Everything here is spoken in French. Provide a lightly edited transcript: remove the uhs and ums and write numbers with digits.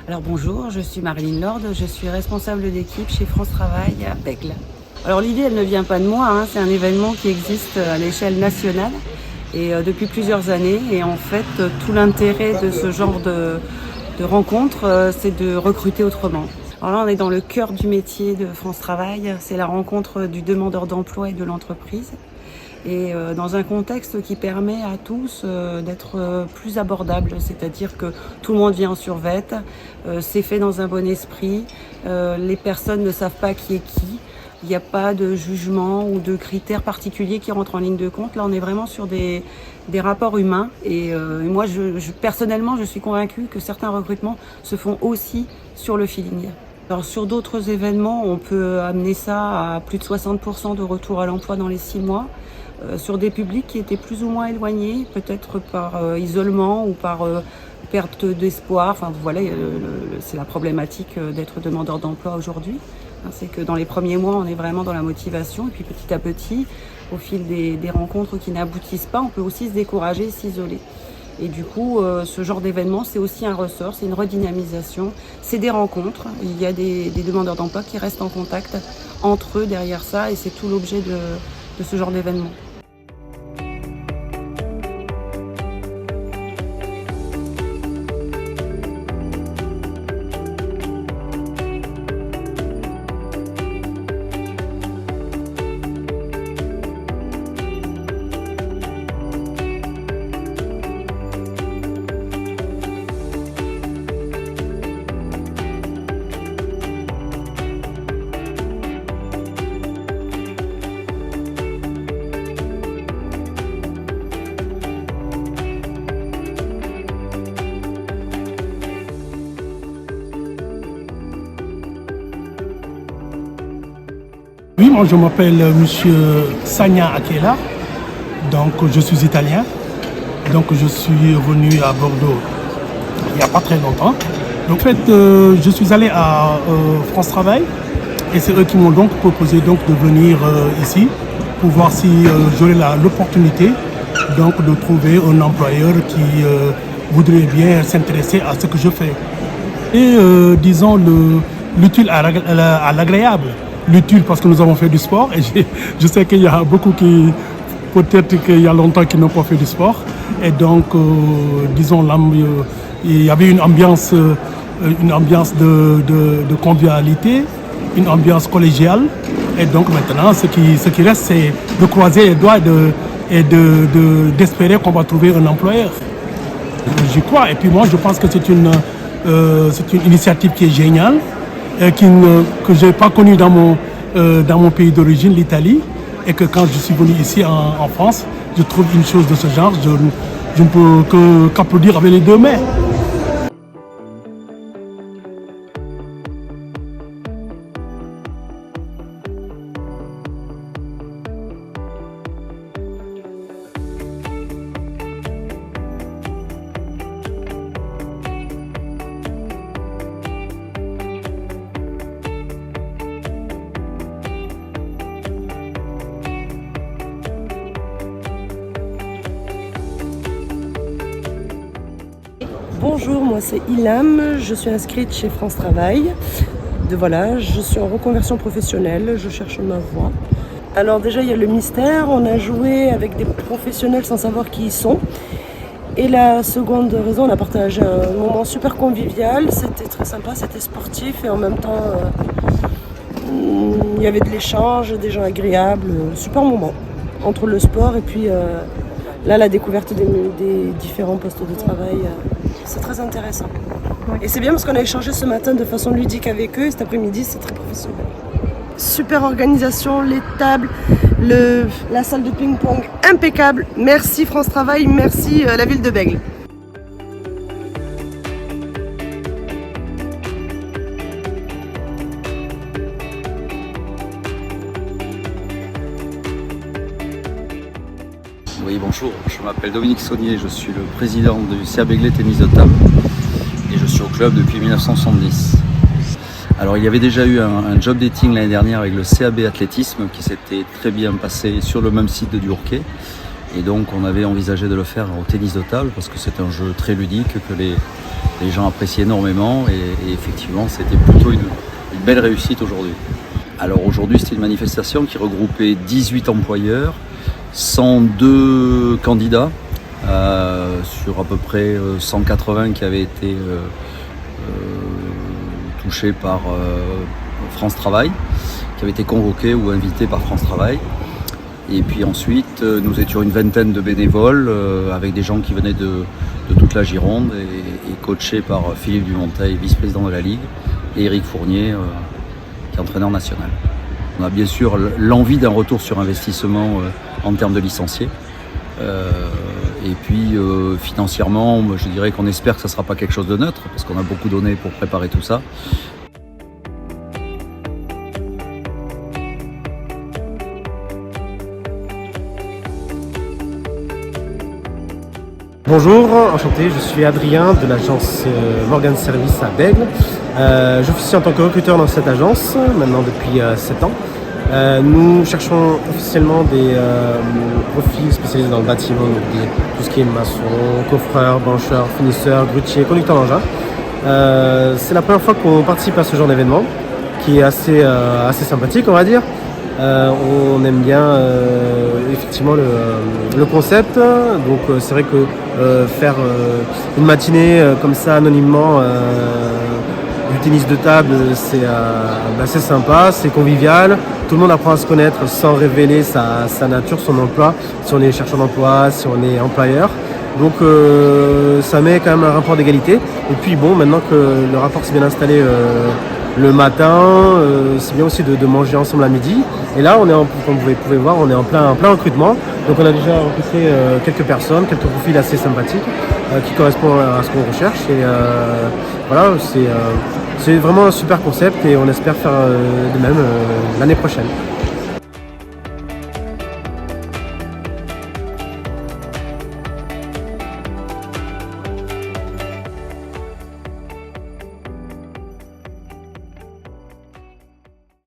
Alors bonjour, je suis Marilyn Lord, je suis responsable d'équipe chez France Travail à Bègles. Alors l'idée, elle ne vient pas de moi, c'est un événement qui existe à l'échelle nationale et depuis plusieurs années. Et en fait, tout l'intérêt de ce genre de rencontre, c'est de recruter autrement. Alors là, on est dans le cœur du métier de France Travail, c'est la rencontre du demandeur d'emploi et de l'entreprise. Et dans un contexte qui permet à tous d'être plus abordable, c'est-à-dire que tout le monde vient en survêt, c'est fait dans un bon esprit, les personnes ne savent pas qui est qui, il n'y a pas de jugement ou de critères particuliers qui rentrent en ligne de compte. Là, on est vraiment sur des rapports humains et moi, personnellement, je suis convaincue que certains recrutements se font aussi sur le feeling. Alors sur d'autres événements, on peut amener ça à plus de 60% de retour à l'emploi dans les 6 mois. Sur des publics qui étaient plus ou moins éloignés, peut-être par isolement ou par perte d'espoir. Enfin voilà, c'est la problématique d'être demandeur d'emploi aujourd'hui. C'est que dans les premiers mois, on est vraiment dans la motivation et puis petit à petit, au fil des rencontres qui n'aboutissent pas, on peut aussi se décourager, s'isoler. Et du coup, ce genre d'événement, c'est aussi un ressort, c'est une redynamisation, c'est des rencontres. Il y a des demandeurs d'emploi qui restent en contact entre eux derrière ça et c'est tout l'objet de ce genre d'événement. Oui, moi je m'appelle Monsieur Sagna Akela, donc je suis italien, donc je suis venu à Bordeaux il n'y a pas très longtemps. En fait, je suis allé à France Travail et c'est eux qui m'ont donc proposé donc de venir ici pour voir si j'aurais l'opportunité donc de trouver un employeur qui voudrait bien s'intéresser à ce que je fais. Et disons l'utile à l'agréable. L'utile parce que nous avons fait du sport et je sais qu'il y a beaucoup qui, peut-être qu'il y a longtemps qui n'ont pas fait du sport. Et donc, disons, il y avait une ambiance de convivialité, une ambiance collégiale. Et donc maintenant, ce qui reste, c'est de croiser les doigts et d'espérer qu'on va trouver un employeur. J'y crois. Et puis moi, je pense que c'est une initiative qui est géniale. Que je n'ai pas connu dans mon pays d'origine, l'Italie, et que quand je suis venu ici en France, je trouve une chose de ce genre, je ne peux qu'applaudir avec les deux mains. Bonjour, moi c'est Ilham, je suis inscrite chez France Travail. Voilà, je suis en reconversion professionnelle, je cherche ma voie. Alors déjà, il y a le mystère, on a joué avec des professionnels sans savoir qui ils sont. Et la seconde raison, on a partagé un moment super convivial, c'était très sympa, c'était sportif et en même temps, il y avait de l'échange, des gens agréables, super moment entre le sport et puis là, la découverte des différents postes de travail, c'est très intéressant. Et c'est bien parce qu'on a échangé ce matin de façon ludique avec eux et cet après-midi, c'est très professionnel. Super organisation, les tables, la salle de ping-pong impeccable. Merci France Travail, merci la ville de Bègles. Oui, bonjour, je m'appelle Dominique Saunier, je suis le président du CA Bègles Tennis de Table et je suis au club depuis 1970. Alors il y avait déjà eu un job dating l'année dernière avec le CAB Athlétisme qui s'était très bien passé sur le même site de Durquet et donc on avait envisagé de le faire au tennis de table parce que c'est un jeu très ludique que les gens apprécient énormément et effectivement c'était plutôt une belle réussite aujourd'hui. Alors aujourd'hui c'était une manifestation qui regroupait 18 employeurs, 102 candidats sur à peu près 180 qui avaient été touchés par France Travail, qui avaient été convoqués ou invités par France Travail. Et puis ensuite, nous étions une vingtaine de bénévoles avec des gens qui venaient de toute la Gironde et coachés par Philippe Dumonteil, vice-président de la Ligue, et Éric Fournier, qui est entraîneur national. On a bien sûr l'envie d'un retour sur investissement en termes de licenciés. Et puis financièrement, je dirais qu'on espère que ça ne sera pas quelque chose de neutre, parce qu'on a beaucoup donné pour préparer tout ça. Bonjour, enchanté, je suis Adrien de l'agence Morgan Service à Bègles. J'officie en tant que recruteur dans cette agence, maintenant depuis 7 ans. Nous cherchons officiellement des profils spécialisés dans le bâtiment, donc tout ce qui est maçon, coffreur, brancheur, finisseur, grutier, conducteur d'engin. C'est la première fois qu'on participe à ce genre d'événement, qui est assez sympathique, on va dire. On aime bien effectivement le concept, donc c'est vrai que faire une matinée comme ça anonymement du tennis de table, c'est sympa, c'est convivial, tout le monde apprend à se connaître sans révéler sa nature, son emploi, si on est chercheur d'emploi, si on est employeur. Donc ça met quand même un rapport d'égalité. Et puis bon, maintenant que le rapport s'est bien installé le matin, c'est bien aussi de manger ensemble à midi. Et là, comme vous pouvez voir, on est en plein recrutement. Donc on a déjà recruté quelques personnes, quelques profils assez sympathiques qui correspondent à ce qu'on recherche. Et voilà, c'est vraiment un super concept et on espère faire de même l'année prochaine.